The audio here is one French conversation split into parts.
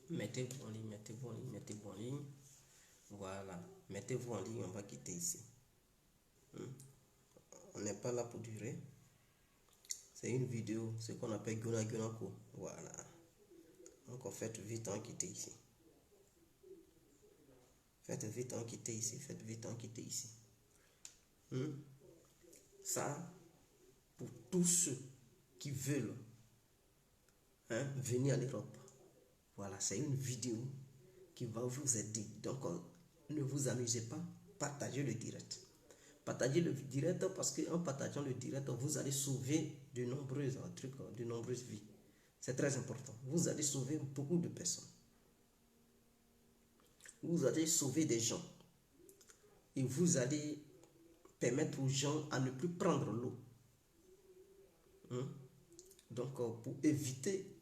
Mettez-vous en ligne, mettez-vous en ligne, mettez-vous en ligne. Voilà, mettez-vous en ligne, on va quitter ici. On n'est pas là pour durer. C'est une vidéo, ce qu'on appelle Guna Gunako. Voilà. Donc faites vite en quitter ici. Faites vite en quitter ici. Faites vite en quitter ici. Ça, pour tous ceux qui veulent venir à l'Europe. Voilà, c'est une vidéo qui va vous aider. Donc, ne vous amusez pas, partagez le direct. Partagez le direct parce qu'en partageant le direct, vous allez sauver de nombreux trucs, de nombreuses vies. C'est très important. Vous allez sauver beaucoup de personnes. Vous allez sauver des gens. Et vous allez permettre aux gens à ne plus prendre l'eau. Donc, pour éviter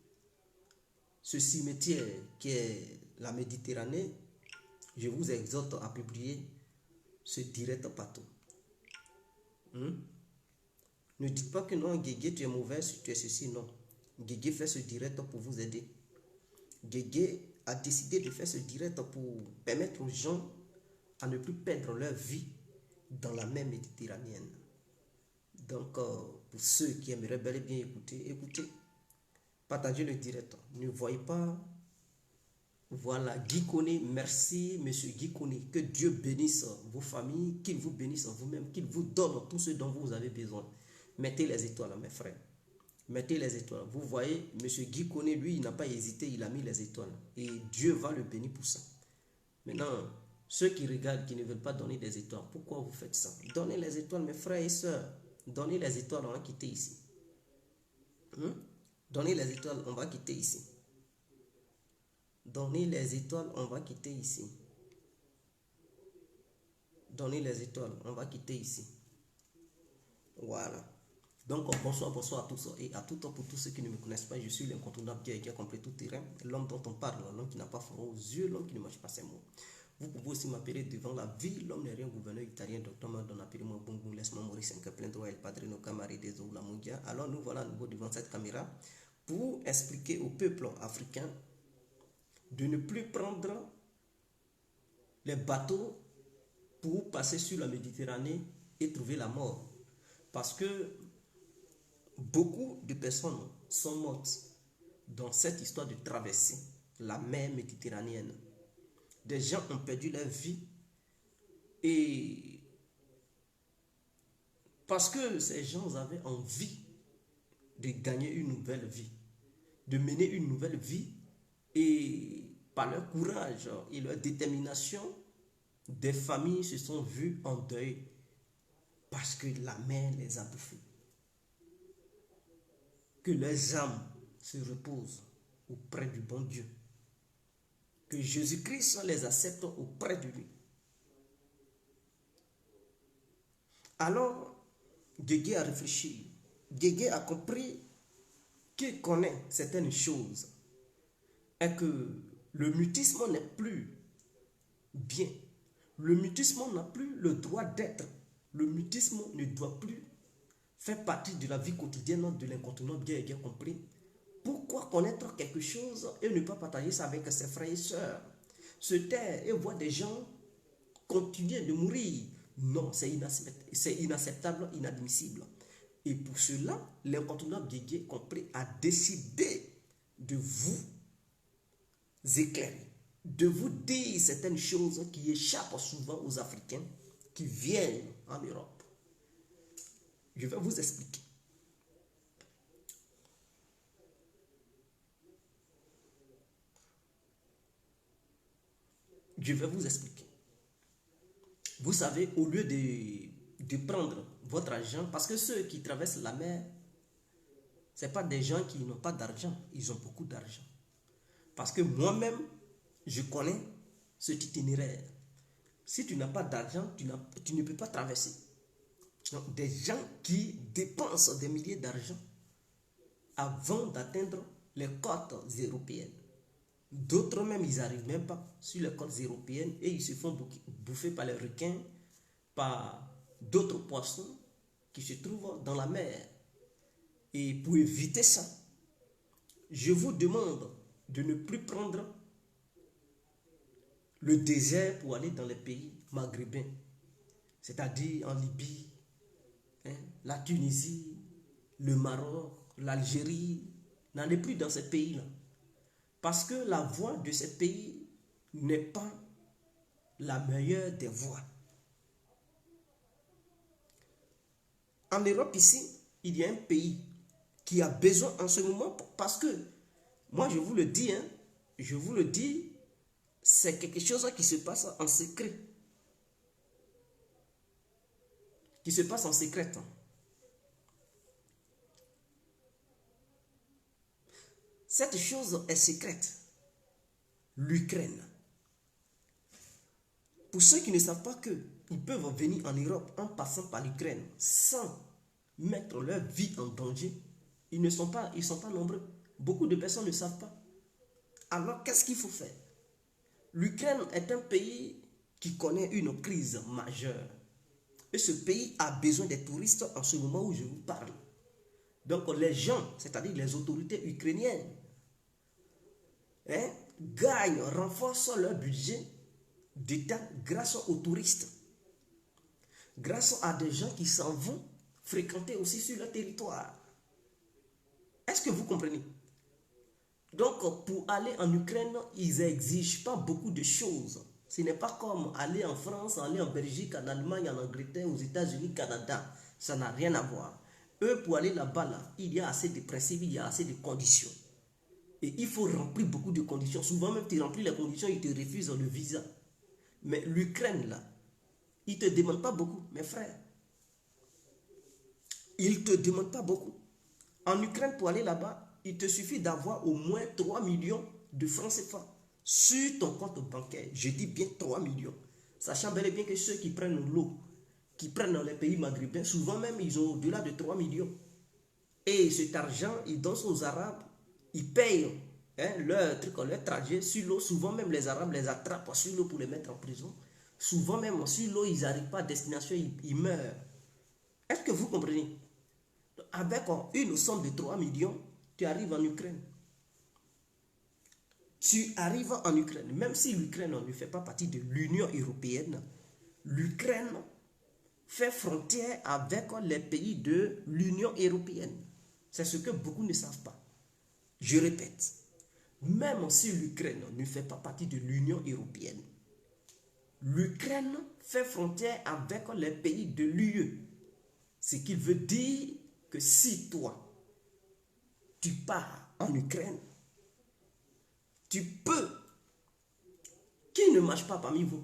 ce cimetière qui est la Méditerranée, je vous exhorte à publier ce direct partout. Ne dites pas que non, Guégué, tu es mauvais, tu es ceci, non. Guégué fait ce direct pour vous aider. Guégué a décidé de faire ce direct pour permettre aux gens à ne plus perdre leur vie dans la mer méditerranéenne. Donc, pour ceux qui aimeraient bel et bien écouter, écoutez. Partagez le direct. Ne voyez pas. Voilà, Guy Koné, merci monsieur Guy Koné. Que Dieu bénisse vos familles, qu'il vous bénisse vous-même, qu'il vous donne tout ce dont vous avez besoin. Mettez les étoiles, mes frères. Mettez les étoiles. Vous voyez, monsieur Guy Koné, lui, il n'a pas hésité, il a mis les étoiles. Et Dieu va le bénir pour ça. Maintenant, ceux qui regardent, qui ne veulent pas donner des étoiles, pourquoi vous faites ça? Donnez les étoiles, mes frères et sœurs. Donnez les étoiles, on va quitter ici. Donnez les étoiles, on va quitter ici. Donnez les étoiles, on va quitter ici. Donnez les étoiles, on va quitter ici. Voilà. Donc, bonsoir à tous et à tout temps pour tous ceux qui ne me connaissent pas. Je suis l'incontournable qui a compris tout terrain. L'homme dont on parle, l'homme qui n'a pas froid aux yeux, l'homme qui ne mange pas ses mots. Vous pouvez aussi m'appeler devant la vie. L'homme n'est rien, gouverneur italien, docteur Madonna, appelez-moi Bongo, laisse-moi mourir 5 plein droit, el padrino camari des eaux, la mondia. Alors, nous voilà à nouveau devant cette caméra pour expliquer au peuple africain de ne plus prendre les bateaux pour passer sur la Méditerranée et trouver la mort. Parce que beaucoup de personnes sont mortes dans cette histoire de traverser la mer méditerranéenne. Des gens ont perdu leur vie et parce que ces gens avaient envie de gagner une nouvelle vie, de mener une nouvelle vie et par leur courage et leur détermination, des familles se sont vues en deuil parce que la mer les a bouffés. Que leurs âmes se reposent auprès du bon Dieu. Que Jésus-Christ les accepte auprès de lui. Alors, Guégué a réfléchi. Guégué a compris qu'il connaît certaines choses et que le mutisme n'est plus bien. Le mutisme n'a plus le droit d'être. Le mutisme ne doit plus faire partie de la vie quotidienne de l'incontournable Guégué compris. Pourquoi connaître quelque chose et ne pas partager ça avec ses frères et sœurs? Se taire et voir des gens continuer de mourir. Non, c'est inacceptable, inadmissible. Et pour cela, l'incontournable Guégué compris a décidé de vous éclairer, de vous dire certaines choses qui échappent souvent aux Africains qui viennent en Europe. Je vais vous expliquer. Je vais vous expliquer. Vous savez, au lieu de prendre votre argent, parce que ceux qui traversent la mer, ce n'est pas des gens qui n'ont pas d'argent, ils ont beaucoup d'argent. Parce que moi-même, je connais cet itinéraire. Si tu n'as pas d'argent, tu ne peux pas traverser. Donc, des gens qui dépensent des milliers d'argent avant d'atteindre les côtes européennes. D'autres même, ils n'arrivent même pas sur les côtes européennes et ils se font bouffer par les requins, par d'autres poissons qui se trouvent dans la mer. Et pour éviter ça, je vous demande de ne plus prendre le désert pour aller dans les pays maghrébins, c'est-à-dire en Libye, hein, la Tunisie, le Maroc, l'Algérie, n'allez plus dans ces pays-là. Parce que la voie de ces pays n'est pas la meilleure des voies. En Europe ici, il y a un pays qui a besoin en ce moment, parce que, moi je vous le dis, hein, je vous le dis, c'est quelque chose qui se passe en secret. Qui se passe en secret. Cette chose est secrète. L'Ukraine. Pour ceux qui ne savent pas qu'ils peuvent venir en Europe en passant par l'Ukraine sans mettre leur vie en danger, ils ne sont pas nombreux. Beaucoup de personnes ne savent pas. Alors, qu'est-ce qu'il faut faire? L'Ukraine est un pays qui connaît une crise majeure. Et ce pays a besoin des touristes en ce moment où je vous parle. Donc, les gens, c'est-à-dire les autorités ukrainiennes, gagnent, renforcent leur budget d'État grâce aux touristes. Grâce à des gens qui s'en vont fréquenter aussi sur leur territoire. Est-ce que vous comprenez? Donc, pour aller en Ukraine, ils n'exigent pas beaucoup de choses. Ce n'est pas comme aller en France, aller en Belgique, en Allemagne, en Angleterre, aux États-Unis, Canada. Ça n'a rien à voir. Eux, pour aller là-bas, là, il y a assez de principes, il y a assez de conditions. Et il faut remplir beaucoup de conditions. Souvent, même tu remplis les conditions, ils te refusent le visa. Mais l'Ukraine, là, ils ne te demandent pas beaucoup, mes frères. Ils ne te demandent pas beaucoup. En Ukraine, pour aller là-bas, il te suffit d'avoir au moins 3 millions de francs CFA sur ton compte bancaire. Je dis bien 3 millions. Sachant bel et bien que ceux qui prennent l'eau, qui prennent dans les pays maghrébins, souvent même, ils ont au-delà de 3 millions. Et cet argent, ils donnent aux Arabes, ils payent leur trajet sur l'eau. Souvent même, les Arabes les attrapent sur l'eau pour les mettre en prison. Souvent même, sur l'eau, ils n'arrivent pas à destination, ils meurent. Est-ce que vous comprenez? Avec une somme de 3 millions, tu arrives en Ukraine. Tu arrives en Ukraine. Même si l'Ukraine ne fait pas partie de l'Union européenne, l'Ukraine fait frontière avec les pays de l'Union européenne. C'est ce que beaucoup ne savent pas. Je répète, même si l'Ukraine ne fait pas partie de l'Union européenne, l'Ukraine fait frontière avec les pays de l'UE. Ce qui veut dire que si toi, tu pars en Ukraine, tu peux. Qui ne marche pas parmi vous?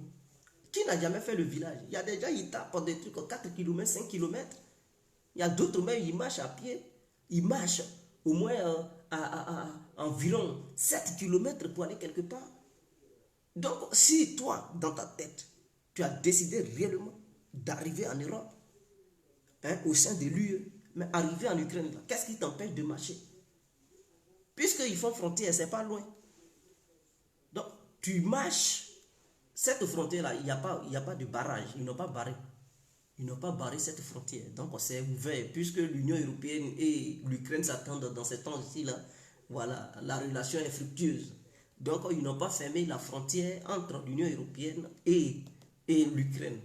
Qui n'a jamais fait le village? Il y a des gens, ils tapent des trucs 4 km, 5 km. Il y a d'autres même, ils marchent à pied. Ils marchent au moins à environ 7 km pour aller quelque part. Donc, si toi, dans ta tête, tu as décidé réellement d'arriver en Europe, au sein de l'UE, mais arriver en Ukraine, qu'est-ce qui t'empêche de marcher? Puisqu'ils font frontière, c'est pas loin. Donc, tu marches. Cette frontière-là, il n'y a pas de barrage. Ils n'ont pas barré. Ils n'ont pas barré cette frontière. Donc, c'est ouvert. Puisque l'Union européenne et l'Ukraine s'attendent dans ce temps-ci-là, voilà, la relation est fructueuse. Donc, ils n'ont pas fermé la frontière entre l'Union européenne et l'Ukraine.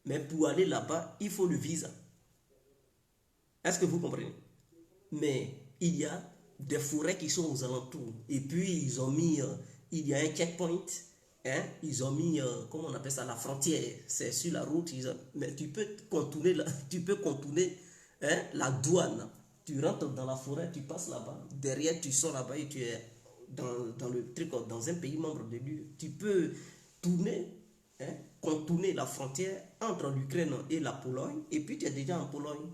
Mais pour aller là-bas, il faut le visa. Est-ce que vous comprenez? Mais il y a des forêts qui sont aux alentours. Et puis, ils ont mis, il y a un checkpoint. Ils ont mis, comment on appelle ça, la frontière. C'est sur la route. Mais tu peux contourner, la douane. Tu rentres dans la forêt, tu passes là-bas. Derrière, tu sors là-bas et tu es dans le truc, dans un pays membre de l'UE. Tu peux tourner, contourner la frontière entre l'Ukraine et la Pologne. Et puis, tu es déjà en Pologne.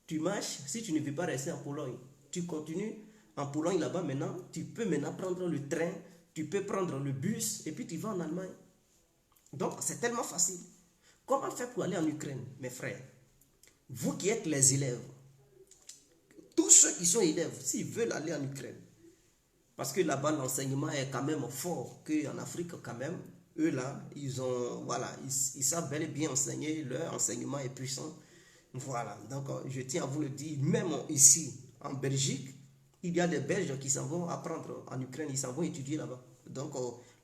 Tu marches, si tu ne veux pas rester en Pologne, tu continues en Pologne là-bas maintenant. Tu peux maintenant prendre le train, tu peux prendre le bus et puis tu vas en Allemagne. Donc, c'est tellement facile. Comment faire pour aller en Ukraine, mes frères? Vous qui êtes les élèves, tous ceux qui sont élèves, s'ils veulent aller en Ukraine, parce que là-bas, l'enseignement est quand même fort qu'en Afrique quand même. Eux là, ils savent bel et bien enseigner, leur enseignement est puissant. Voilà, donc je tiens à vous le dire, même ici en Belgique, Il y a des Belges qui s'en vont apprendre en Ukraine, ils s'en vont étudier là-bas. Donc,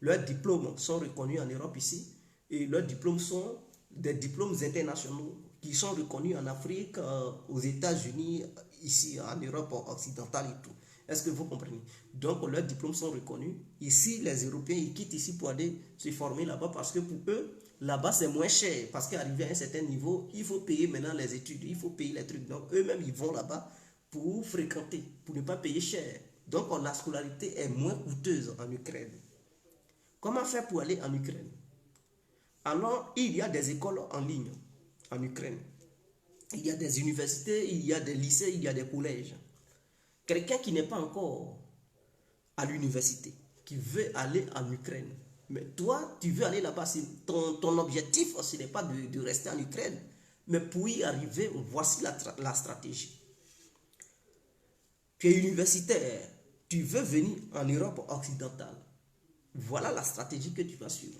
leurs diplômes sont reconnus en Europe ici, et leurs diplômes sont des diplômes internationaux qui sont reconnus en Afrique, aux États-Unis, ici en Europe occidentale et tout. Est-ce que vous comprenez? Donc, leurs diplômes sont reconnus. Ici, les Européens, ils quittent ici pour aller se former là-bas parce que pour eux, là-bas, c'est moins cher. Parce qu'arrivé à un certain niveau, il faut payer maintenant les études, il faut payer les trucs. Donc, eux-mêmes, ils vont là-bas pour fréquenter, pour ne pas payer cher. Donc, la scolarité est moins coûteuse en Ukraine. Comment faire pour aller en Ukraine? Alors, il y a des écoles en ligne en Ukraine. Il y a des universités, il y a des lycées, il y a des collèges. Quelqu'un qui n'est pas encore à l'université, qui veut aller en Ukraine, mais toi, tu veux aller là-bas, ton objectif, ce n'est pas de rester en Ukraine, mais pour y arriver, voici la stratégie. Tu es universitaire, tu veux venir en Europe occidentale. Voilà la stratégie que tu vas suivre.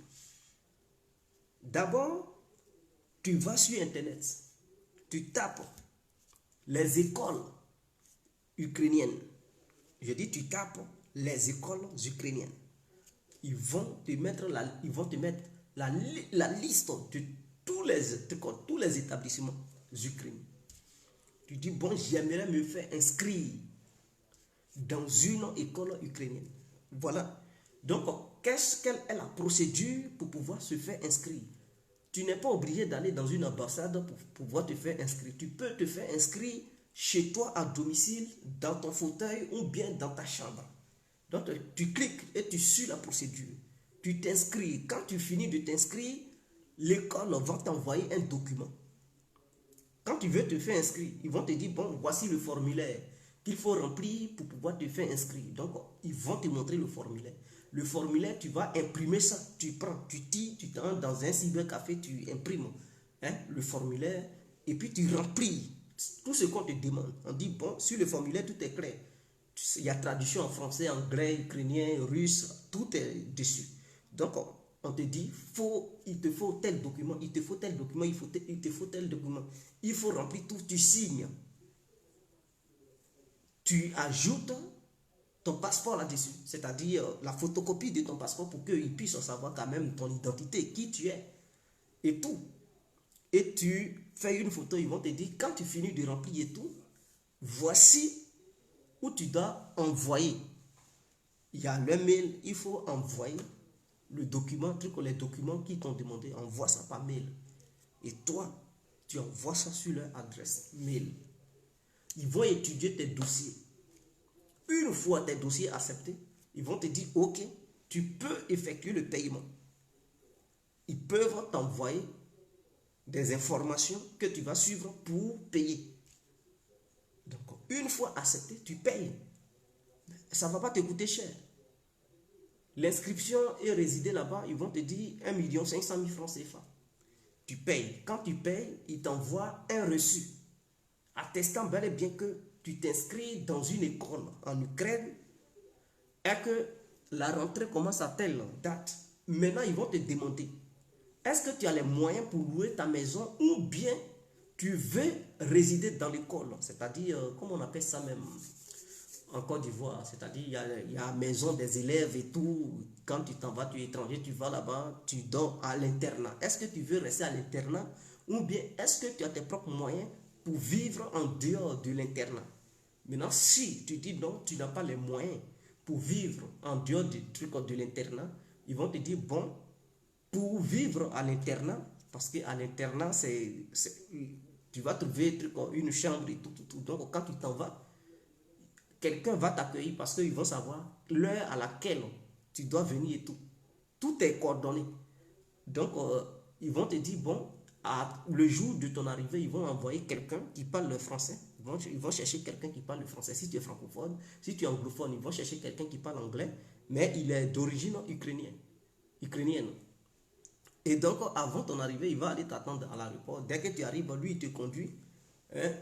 D'abord, tu vas sur Internet, tu tapes les écoles ukrainiennes. Je dis, tu tapes les écoles ukrainiennes. Ils vont te mettre la liste de tous les établissements ukrainiens. Tu dis, bon, j'aimerais me faire inscrire dans une école ukrainienne. Voilà. Donc, quelle est la procédure pour pouvoir se faire inscrire? Tu n'es pas obligé d'aller dans une ambassade pour pouvoir te faire inscrire. Tu peux te faire inscrire chez toi à domicile, dans ton fauteuil ou bien dans ta chambre. Donc, tu cliques et tu suis la procédure. Tu t'inscris. Quand tu finis de t'inscrire, l'école va t'envoyer un document. Quand tu veux te faire inscrire, ils vont te dire, bon, voici le formulaire qu'il faut remplir pour pouvoir te faire inscrire. Donc, ils vont te montrer le formulaire. Le formulaire, tu vas imprimer ça. Tu prends, tu tires, tu t'entres dans un cybercafé, tu imprimes le formulaire et puis tu remplis tout ce qu'on te demande. On dit, bon, sur le formulaire, tout est clair. Il y a traduction en français, anglais, ukrainien, russe, tout est dessus. Donc, on te dit, il te faut tel document, il te faut tel document, il te faut tel document. Il faut remplir tout, tu signes. Tu ajoutes ton passeport là-dessus, c'est-à-dire la photocopie de ton passeport pour qu'ils puissent savoir quand même ton identité, qui tu es et tout. Et tu fais une photo, ils vont te dire, quand tu finis de remplir et tout, voici où tu dois envoyer. Il y a le mail, il faut envoyer le document, les documents qui t'ont demandé, envoie ça par mail. Et toi, tu envoies ça sur leur adresse mail. Ils vont étudier tes dossiers. Une fois tes dossiers acceptés, ils vont te dire, ok, tu peux effectuer le paiement. Ils peuvent t'envoyer des informations que tu vas suivre pour payer. Donc, une fois accepté, tu payes. Ça ne va pas te coûter cher. L'inscription et résider là-bas, ils vont te dire 1 500 000 francs CFA. Tu payes. Quand tu payes, ils t'envoient un reçu attestant bel et bien que tu t'inscris dans une école en Ukraine et que la rentrée commence à telle date. Maintenant, ils vont te demander, est-ce que tu as les moyens pour louer ta maison ou bien tu veux résider dans l'école? C'est-à-dire, comment on appelle ça même en Côte d'Ivoire? C'est-à-dire, il y a la maison des élèves et tout. Quand tu t'en vas, tu es étranger, tu vas là-bas, tu dors à l'internat. Est-ce que tu veux rester à l'internat ou bien est-ce que tu as tes propres moyens pour vivre en dehors de l'internat? Maintenant, si tu dis non, tu n'as pas les moyens pour vivre en dehors du truc de l'internat, ils vont te dire, bon, pour vivre à l'internat, parce qu'à l'internat, tu vas trouver une chambre et tout. Donc, quand tu t'en vas, quelqu'un va t'accueillir parce qu'ils vont savoir l'heure à laquelle tu dois venir et tout. Tout est coordonné. Donc, ils vont te dire, bon, le jour de ton arrivée, ils vont envoyer quelqu'un qui parle le français. Ils vont chercher quelqu'un qui parle le français. Si tu es francophone, si tu es anglophone, ils vont chercher quelqu'un qui parle anglais, mais il est d'origine ukrainienne. Et donc, avant ton arrivée, il va aller t'attendre à l'aéroport. Dès que tu arrives, lui, il te conduit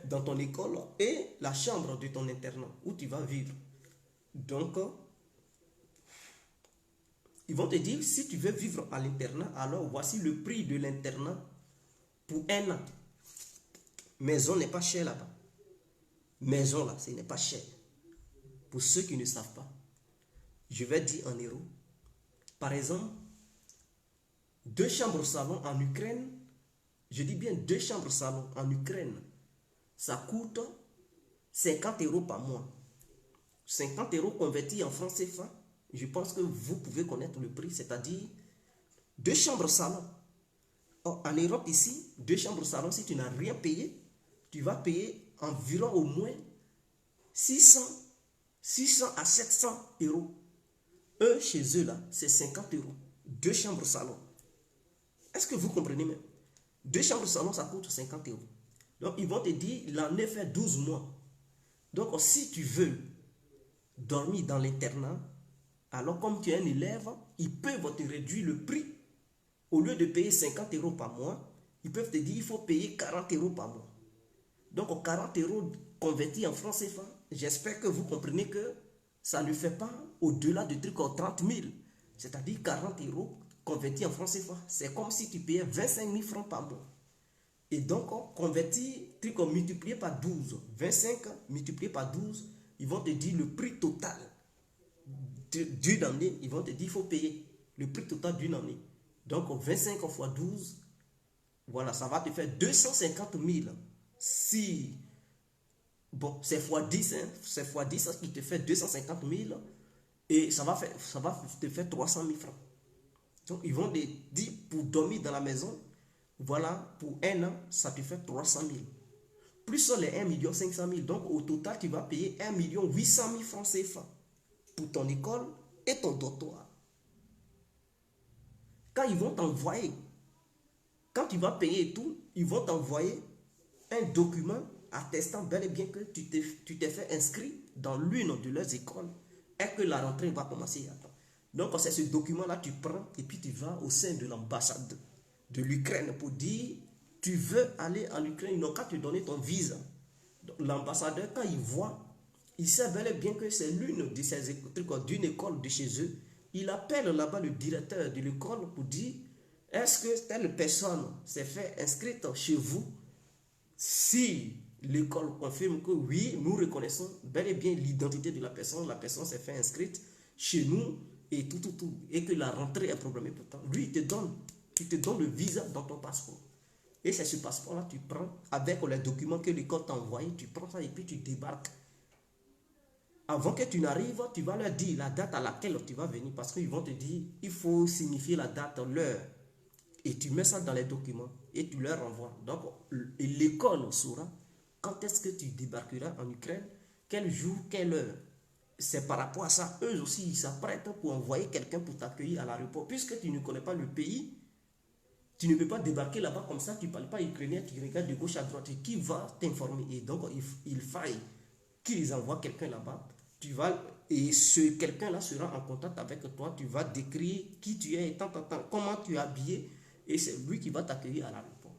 dans ton école et la chambre de ton internat où tu vas vivre. Donc, ils vont te dire, si tu veux vivre à l'internat, alors voici le prix de l'internat pour 1 an. Maison n'est pas chère là-bas. Maison là, ce n'est pas cher. Pour ceux qui ne savent pas, je vais dire en euros. Par exemple, 2 chambres salon en Ukraine, je dis bien 2 chambres salon en Ukraine, ça coûte 50 € par mois. 50 € convertis en francs CFA, je pense que vous pouvez connaître le prix, c'est-à-dire 2 chambres salon. Or, en Europe ici, 2 chambres salon, si tu n'as rien payé, tu vas payer environ au moins 600 à 700 €. Eux, chez eux, là, c'est 50 €. 2 chambres salon. Est-ce que vous comprenez même? 2 chambres salon, ça coûte 50 €. Donc, ils vont te dire, l'année fait 12 mois. Donc, si tu veux dormir dans l'internat, alors comme tu es un élève, ils peuvent te réduire le prix. Au lieu de payer 50 € par mois, ils peuvent te dire, il faut payer 40 € par mois. Donc, 40 € convertis en francs CFA, j'espère que vous comprenez que ça ne fait pas au-delà de trucs en 30 000. C'est-à-dire 40 € convertis en francs CFA. C'est comme si tu payais 25 000 francs par mois. Et donc, converti, truc multiplié par 12. 25 multiplié par 12, ils vont te dire le prix total d'une année. Ils vont te dire, il faut payer le prix total d'une année. Donc, 25 fois 12, voilà, ça va te faire 250 000. Si, bon, c'est fois 10, hein, c'est fois 10 qui te fait 250 000. Et ça va te faire 300 000 francs. Donc, ils vont te dire, pour dormir dans la maison, voilà, pour 1 an, ça te fait 300 000. Plus les 1 500 000. Donc, au total, tu vas payer 1 800 000 francs CFA pour ton école et ton doctorat. Quand ils vont t'envoyer, quand tu vas payer tout, ils vont t'envoyer un document attestant bel et bien que tu t'es fait inscrire dans l'une de leurs écoles et que la rentrée va commencer à temps. Donc, c'est ce document-là, tu prends et puis tu vas au sein de l'ambassade de l'Ukraine pour dire, tu veux aller en Ukraine, ils n'ont qu'à te donner ton visa. L'ambassadeur, quand il voit, il sait bel et bien que c'est l'une de ces écoles, d'une école de chez eux. Il appelle là-bas le directeur de l'école pour dire, est-ce que telle personne s'est fait inscrite chez vous? Si l'école confirme que oui, nous reconnaissons bel et bien l'identité de la personne s'est fait inscrite chez nous et tout, et que la rentrée est programmée pour toi. Lui, il te donne le visa dans ton passeport. Et c'est ce passeport-là, tu prends avec les documents que l'école t'a envoyés, tu prends ça et puis tu débarques. Avant que tu n'arrives, tu vas leur dire la date à laquelle tu vas venir parce qu'ils vont te dire, il faut signifier la date, l'heure. Et tu mets ça dans les documents et tu leur envoies. Donc, l'école saura quand est-ce que tu débarqueras en Ukraine, quel jour, quelle heure. C'est par rapport à ça, eux aussi, ils s'apprêtent pour envoyer quelqu'un pour t'accueillir à l'aéroport. Puisque tu ne connais pas le pays, tu ne peux pas débarquer là-bas comme ça, tu ne parles pas ukrainien, tu regardes de gauche à droite. Et qui va t'informer? Et donc, il faille qu'ils envoient quelqu'un là-bas. Et ce quelqu'un-là sera en contact avec toi. Tu vas décrire qui tu es, comment tu es habillé. Et c'est lui qui va t'accueillir à l'aéroport.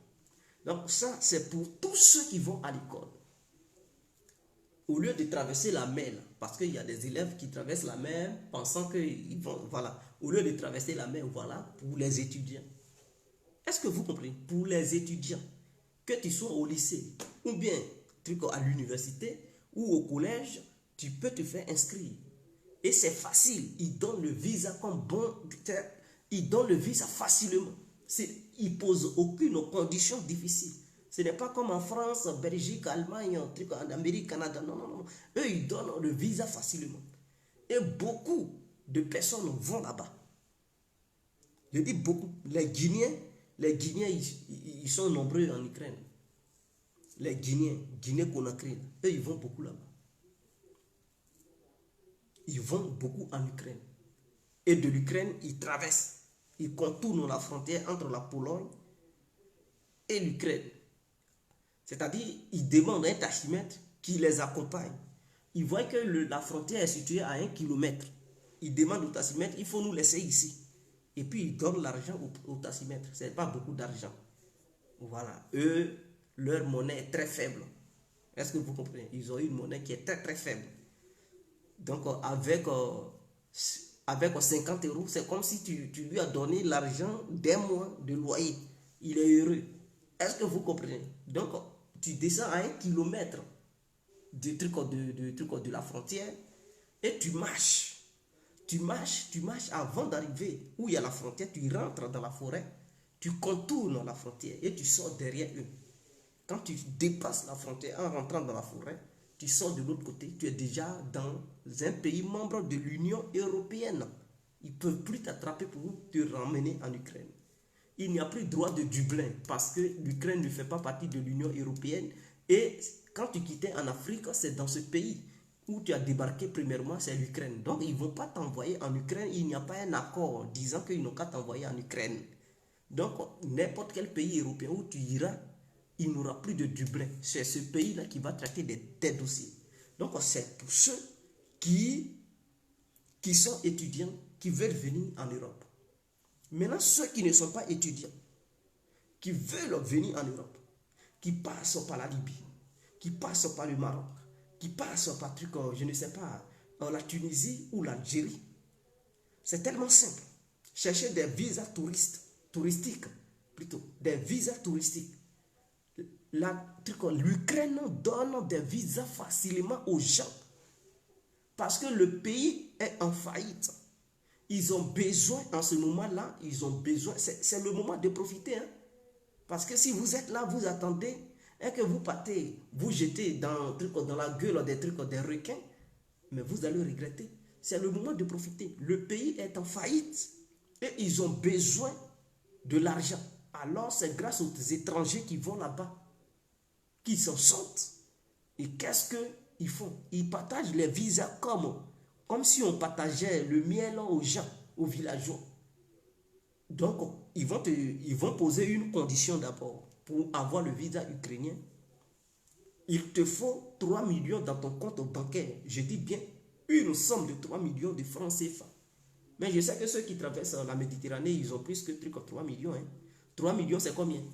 Donc ça, c'est pour tous ceux qui vont à l'école. Au lieu de traverser la mer, parce qu'il y a des élèves qui traversent la mer pensant qu'ils vont, voilà. Au lieu de traverser la mer, voilà, pour les étudiants. Est-ce que vous comprenez? Pour les étudiants, que tu sois au lycée, ou bien à l'université, ou au collège, tu peux te faire inscrire. Et c'est facile. Ils donnent le visa comme bon. Ils donnent le visa facilement. Ils ne posent aucune condition difficile. Ce n'est pas comme en France, Belgique, Allemagne, en Amérique, Canada. Non, non, non. Eux, ils donnent le visa facilement. Et beaucoup de personnes vont là-bas. Je dis beaucoup. Les Guinéens, ils sont nombreux en Ukraine. Les Guinéens, Guinée-Conakry, eux, ils vont beaucoup là-bas. Ils vont beaucoup en Ukraine. Et de l'Ukraine, ils traversent. Ils contournent la frontière entre la Pologne et l'Ukraine. C'est-à-dire, ils demandent un taximètre qui les accompagne. Ils voient que la frontière est située à 1 kilomètre. Ils demandent au taximètre, il faut nous laisser ici. Et puis, ils donnent l'argent au taximètre. Ce n'est pas beaucoup d'argent. Voilà. Eux, leur monnaie est très faible. Est-ce que vous comprenez? Ils ont une monnaie qui est très, très faible. Donc, avec 50 €, c'est comme si tu lui as donné l'argent d'un mois de loyer. Il est heureux. Est-ce que vous comprenez? Donc, tu descends à 1 kilomètre de la frontière et tu marches. Tu marches avant d'arriver où il y a la frontière, tu rentres dans la forêt, tu contournes la frontière et tu sors derrière eux. Quand tu dépasses la frontière en rentrant dans la forêt, tu sors de l'autre côté, tu es déjà dans un pays membre de l'Union européenne. Ils ne peuvent plus t'attraper pour te ramener en Ukraine. Il n'y a plus droit de Dublin parce que l'Ukraine ne fait pas partie de l'Union européenne. Et quand tu quittais en Afrique, c'est dans ce pays où tu as débarqué premièrement, c'est l'Ukraine. Donc ils ne vont pas t'envoyer en Ukraine, il n'y a pas un accord disant qu'ils n'ont qu'à t'envoyer en Ukraine. Donc n'importe quel pays européen où tu iras, il n'aura plus de Dublin. C'est ce pays-là qui va traiter tes dossiers. Donc c'est pour ceux qui sont étudiants, qui veulent venir en Europe. Maintenant, ceux qui ne sont pas étudiants, qui veulent venir en Europe, qui passent par la Libye, qui passent par le Maroc, qui passent par truc, je ne sais pas, la Tunisie ou l'Algérie, c'est tellement simple. Cherchez des visas touristiques, plutôt, des visas touristiques. L'Ukraine donne des visas facilement aux gens parce que le pays est en faillite. Ils ont besoin, en ce moment-là, ils ont besoin, c'est le moment de profiter. Hein? Parce que si vous êtes là, vous attendez et que vous partez, vous jetez dans la gueule des requins, mais vous allez regretter. C'est le moment de profiter. Le pays est en faillite et ils ont besoin de l'argent. Alors c'est grâce aux étrangers qui vont là-bas, qui s'en sortent. Et qu'est-ce qu'ils font? Ils partagent les visas comme si on partageait le miel aux gens, aux villageois. Donc, ils vont poser une condition d'abord. Pour avoir le visa ukrainien, il te faut 3 millions dans ton compte bancaire. Je dis bien une somme de 3 millions de francs CFA. Mais je sais que ceux qui traversent la Méditerranée, ils ont plus que 3 millions. Hein. 3 millions, c'est combien?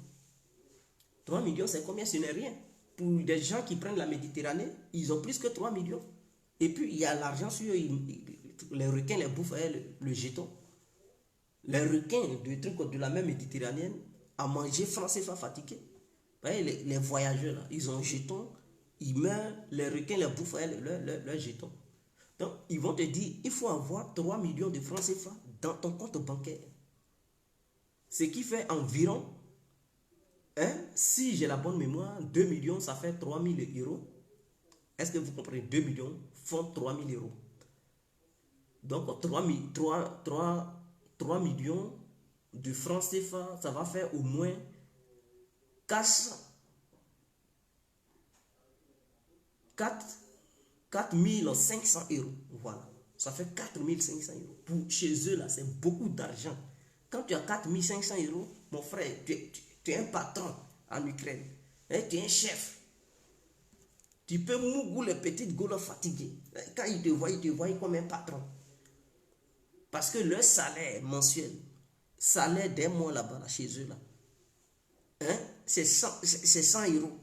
3 millions, c'est combien? Ce n'est rien. Pour des gens qui prennent la Méditerranée, ils ont plus que 3 millions. Et puis, il y a l'argent sur eux. Les requins les bouffent le jeton. Les requins de la mer Méditerranéenne à manger francs CFA fatigués. Vous voyez, les voyageurs, là, ils ont un jeton, ils meurent, les requins les bouffent leur jeton. Donc, ils vont te dire, il faut avoir 3 millions de francs CFA dans ton compte bancaire. Ce qui fait environ, si j'ai la bonne mémoire, 2 millions, ça fait 3 000 euros. Est-ce que vous comprenez? 2 millions font 3 000 euros. Donc, 3 millions de francs CFA, ça va faire au moins 4 500 euros. Voilà. Ça fait 4 500 euros. Pour chez eux, là, c'est beaucoup d'argent. Quand tu as 4 500 euros, mon frère, tu es un patron en Ukraine. Tu es un chef. Tu peux mougou les petites gaules fatiguées. Quand ils te voient comme un patron. Parce que leur salaire mensuel, salaire d'un mois là-bas, là, chez eux, là, c'est 100 euros.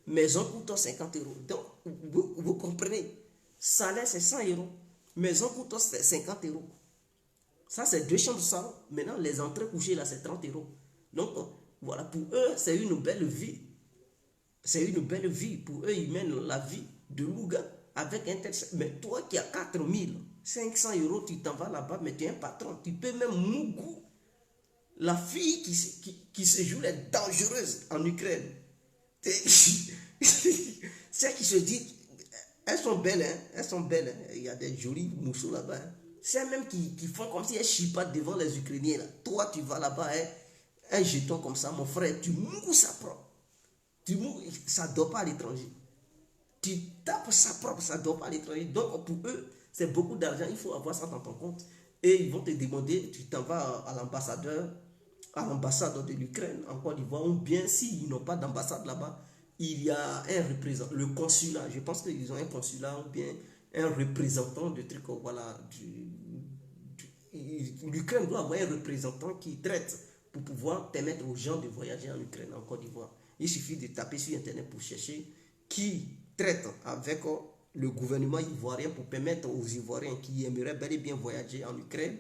Maison coûte 50 euros. Donc, vous comprenez, salaire c'est 100 euros. Maison coûte 50 euros. Ça, c'est 2 chambres de salon. Maintenant, les entrées couchées, là, c'est 30 euros. Donc, voilà, pour eux, c'est une belle vie. C'est une belle vie. Pour eux, ils mènent la vie de Louga avec un tel... Mais toi qui as 4 500 euros, tu t'en vas là-bas, mais tu es un patron. Tu peux même mougou. La fille qui se joue est dangereuse en Ukraine. Celles qui se disent, elles sont belles, hein? Elles sont belles. Hein? Il y a des jolis mousseaux là-bas. Hein? C'est même qui font comme si elles chipatent devant les Ukrainiens. Là. Toi, tu vas là-bas, hein? Un jeton comme ça, mon frère, tu mouilles ça propre. Ça ne dort pas à l'étranger. Tu tapes ça propre, ça ne dort pas à l'étranger. Donc, pour eux, c'est beaucoup d'argent. Il faut avoir ça dans ton compte. Et ils vont te demander, tu t'en vas à l'ambassade de l'Ukraine en Côte d'Ivoire, ou bien s'ils n'ont pas d'ambassade là-bas, il y a un représentant, le consulat, je pense qu'ils ont un consulat ou bien un représentant de trucs, voilà, l'Ukraine doit avoir un représentant qui traite pour pouvoir permettre aux gens de voyager en Ukraine, en Côte d'Ivoire. Il suffit de taper sur Internet pour chercher qui traite avec le gouvernement ivoirien pour permettre aux Ivoiriens qui aimeraient bel et bien voyager en Ukraine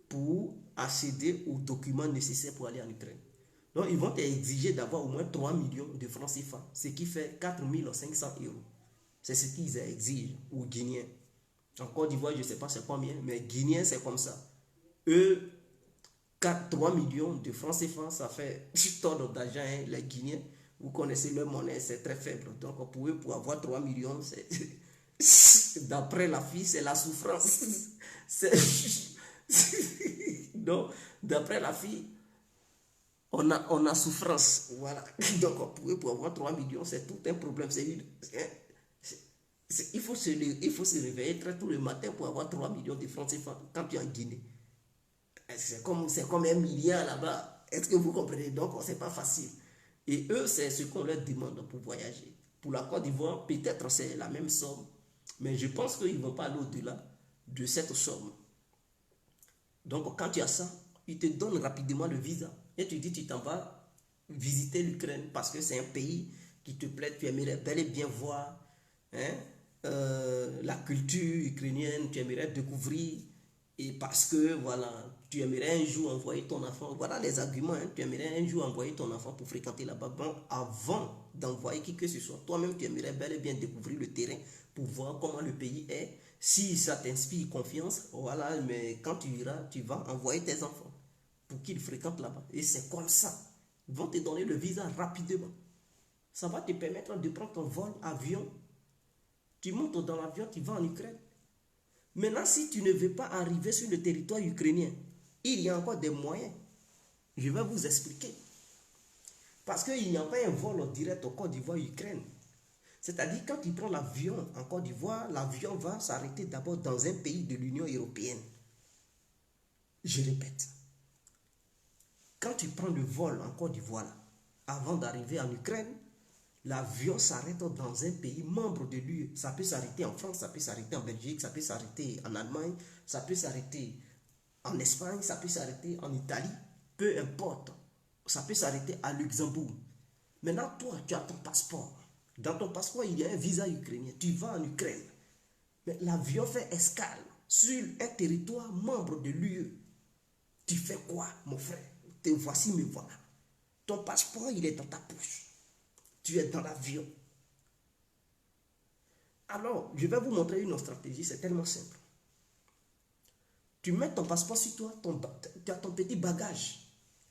pour accéder aux documents nécessaires pour aller en Ukraine. Donc, ils vont t'exiger d'avoir au moins 3 millions de francs CFA, ce qui fait 4 500 euros. C'est ce qu'ils exigent aux Guinéens. En Côte d'Ivoire, je ne sais pas c'est combien, mais Guinéens, c'est comme ça. Eux, 3 millions de francs CFA, ça fait une tonne d'argent, hein, les Guinéens. Vous connaissez leur monnaie, c'est très faible. Donc, pour eux, pour avoir 3 millions, d'après la fille, c'est la souffrance. Donc, d'après la fille, on a souffrance. Voilà. Donc, pour eux, pour avoir 3 millions, c'est tout un problème. Il faut se réveiller très tôt le matin pour avoir 3 millions de francs CFA quand tu es en Guinée. C'est comme 1 milliard là-bas. Est-ce que vous comprenez? Donc, c'est pas facile. Et eux, c'est ce qu'on leur demande pour voyager. Pour la Côte d'Ivoire, peut-être c'est la même somme. Mais je pense qu'ils ne vont pas aller au-delà de cette somme. Donc, quand tu as ça, ils te donnent rapidement le visa. Et tu dis, tu t'en vas visiter l'Ukraine parce que c'est un pays qui te plaît. Tu aimerais bel et bien voir, hein, la culture ukrainienne. Tu aimerais découvrir. Et parce que, voilà, tu aimerais un jour envoyer ton enfant. Voilà les arguments. Hein, tu aimerais un jour envoyer ton enfant pour fréquenter là-bas. Bon, avant d'envoyer qui que ce soit, toi-même, tu aimerais bel et bien découvrir le terrain pour voir comment le pays est. Si ça t'inspire confiance, voilà, mais quand tu iras, tu vas envoyer tes enfants pour qu'ils fréquentent là-bas. Et c'est comme ça. Ils vont te donner le visa rapidement. Ça va te permettre de prendre ton vol, avion. Tu montes dans l'avion, tu vas en Ukraine. Maintenant, si tu ne veux pas arriver sur le territoire ukrainien, il y a encore des moyens. Je vais vous expliquer. Parce qu'il n'y a pas un vol direct au Côte d'Ivoire-Ukraine. C'est-à-dire, quand tu prends l'avion en Côte d'Ivoire, l'avion va s'arrêter d'abord dans un pays de l'Union européenne. Je répète. Quand tu prends le vol en Côte d'Ivoire, avant d'arriver en Ukraine, l'avion s'arrête dans un pays membre de l'UE. Ça peut s'arrêter en France, ça peut s'arrêter en Belgique, ça peut s'arrêter en Allemagne, ça peut s'arrêter en Espagne, ça peut s'arrêter en Italie, peu importe. Ça peut s'arrêter à Luxembourg. Maintenant, toi, tu as ton passeport. Dans ton passeport, il y a un visa ukrainien. Tu vas en Ukraine. Mais l'avion fait escale sur un territoire membre de l'UE. Tu fais quoi, mon frère? Te voici, me voilà. Ton passeport, il est dans ta poche. Tu es dans l'avion. Alors, je vais vous montrer une autre stratégie. C'est tellement simple. Tu mets ton passeport sur toi. Tu as ton petit bagage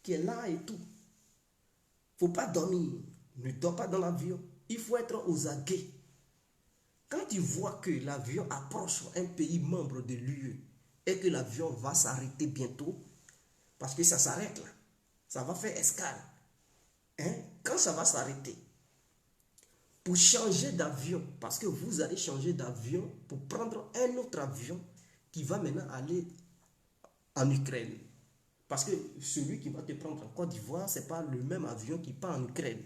qui est là et tout. Il ne faut pas dormir. Ne dors pas dans l'avion. Il faut être aux aguets. Quand tu vois que l'avion approche un pays membre de l'UE et que l'avion va s'arrêter bientôt, parce que ça s'arrête là, ça va faire escale. Hein? Quand ça va s'arrêter, pour changer d'avion, parce que vous allez changer d'avion pour prendre un autre avion qui va maintenant aller en Ukraine. Parce que celui qui va te prendre en Côte d'Ivoire, ce n'est pas le même avion qui part en Ukraine.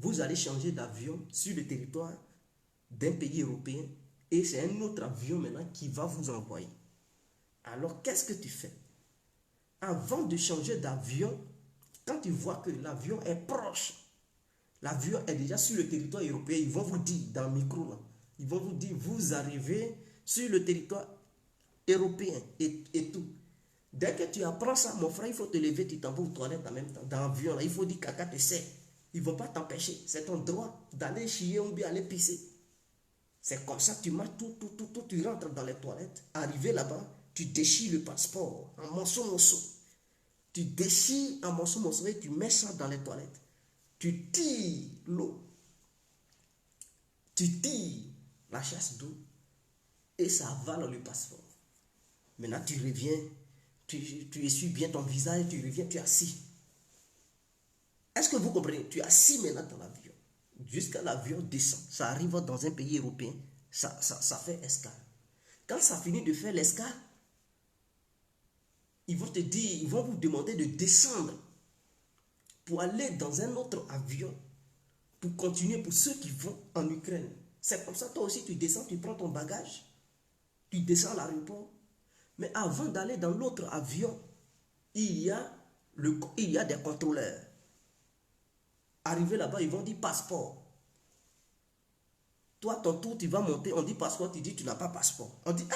Vous allez changer d'avion sur le territoire d'un pays européen et c'est un autre avion maintenant qui va vous envoyer. Alors, qu'est-ce que tu fais? Avant de changer d'avion, quand tu vois que l'avion est proche, l'avion est déjà sur le territoire européen, ils vont vous dire dans le micro, là, ils vont vous dire, vous arrivez sur le territoire européen et tout. Dès que tu apprends ça, mon frère, il faut te lever, tu t'en vas aux toilettes en même temps. Dans l'avion, là, il faut dire caca te sert. Ils ne vont pas t'empêcher. C'est ton droit d'aller chier ou bien aller pisser. C'est comme ça, tu marches tout, tu rentres dans les toilettes. Arrivé là-bas, tu déchires le passeport en morceaux. Tu déchires en morceaux et tu mets ça dans les toilettes. Tu tires l'eau. Tu tires la chasse d'eau et ça avale le passeport. Maintenant, tu reviens, tu essuies bien ton visage, tu reviens, tu es assis. Est-ce que vous comprenez? Tu es assis maintenant dans l'avion. Jusqu'à l'avion descend. Ça arrive dans un pays européen. Ça fait escale. Quand ça finit de faire l'escale, ils vont te dire, ils vont vous demander de descendre pour aller dans un autre avion, pour continuer pour ceux qui vont en Ukraine. C'est comme ça, toi aussi, tu descends, tu prends ton bagage, tu descends à l'aéroport. Mais avant d'aller dans l'autre avion, il y a des contrôleurs. Arrivé là-bas, ils vont dire passeport. Toi, ton tour, tu vas monter, on dit passeport, tu dis tu n'as pas passeport. On dit ah!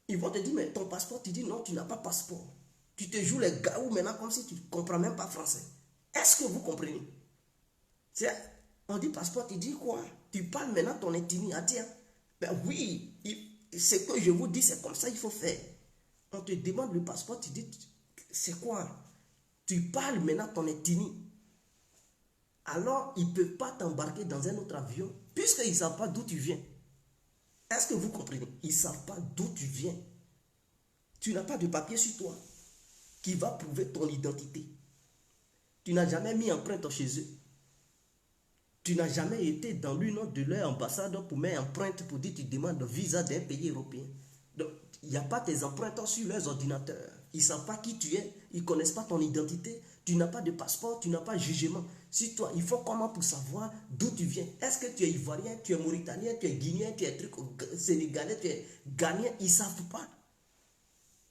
Ils vont te dire, mais ton passeport, tu dis non, tu n'as pas passeport. Tu te joues les gaous maintenant comme si tu ne comprends même pas français. Est-ce que vous comprenez? On dit passeport, tu dis quoi? Tu parles maintenant ton ethnie. Ah tiens, ben oui, ce que je vous dis, c'est comme ça il faut faire. On te demande le passeport, tu dis, c'est quoi? Tu parles maintenant ton ethnie. Alors, ils ne peuvent pas t'embarquer dans un autre avion, puisqu'ils ne savent pas d'où tu viens. Est-ce que vous comprenez? Ils ne savent pas d'où tu viens. Tu n'as pas de papier sur toi qui va prouver ton identité. Tu n'as jamais mis empreinte chez eux. Tu n'as jamais été dans l'une de leurs ambassades pour mettre empreinte pour dire que tu demandes le visa d'un pays européen. Donc, il n'y a pas tes empreintes sur leurs ordinateurs. Ils ne savent pas qui tu es. Ils ne connaissent pas ton identité. Tu n'as pas de passeport. Tu n'as pas de jugement. Si toi, il faut comment pour savoir d'où tu viens? Est-ce que tu es ivoirien, tu es mauritanien, tu es guinéen, tu es sénégalais, tu es ghanéen? Ils ne savent pas.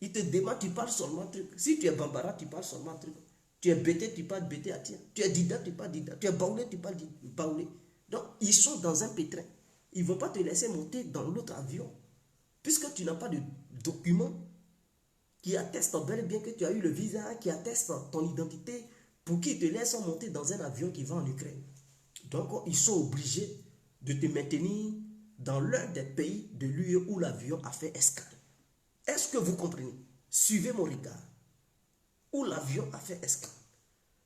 Ils te demandent, tu parles seulement truc. Si tu es bambara, tu parles seulement truc. Tu es bété, tu parles bété à tiens. Tu es dida, tu parles dida. Tu es baoulé, tu parles baoulé. Donc, ils sont dans un pétrin. Ils ne vont pas te laisser monter dans l'autre avion. Puisque tu n'as pas de document qui atteste bel et bien que tu as eu le visa, qui atteste ton identité, pour qu'ils te laissent monter dans un avion qui va en Ukraine. Donc, ils sont obligés de te maintenir dans l'un des pays de l'UE où l'avion a fait escale. Est-ce que vous comprenez? Suivez mon regard. Où l'avion a fait escale.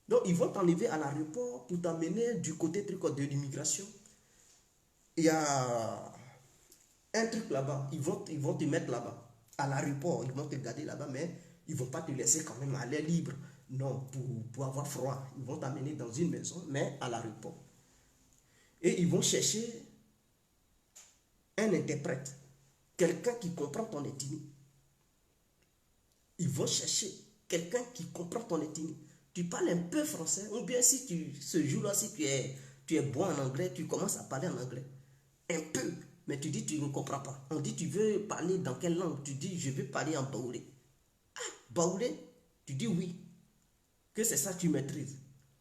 Donc, ils vont t'enlever à l'aéroport pour t'amener du côté de l'immigration. Il y a un truc là-bas. Ils vont te mettre là-bas. À l'aéroport, ils vont te garder là-bas, mais ils ne vont pas te laisser quand même à l'air libre. Non, pour avoir froid. Ils vont t'amener dans une maison, mais à l'aéroport. Et ils vont chercher un interprète. Quelqu'un qui comprend ton ethnie. Ils vont chercher quelqu'un qui comprend ton ethnie. Tu parles un peu français, ou bien si ce jour-là, si tu es bon en anglais, tu commences à parler en anglais. Un peu, mais tu dis tu ne comprends pas. On dit tu veux parler dans quelle langue? Tu dis je veux parler en baoulé. Ah, baoulé? Tu dis oui. Que c'est ça que tu maîtrises.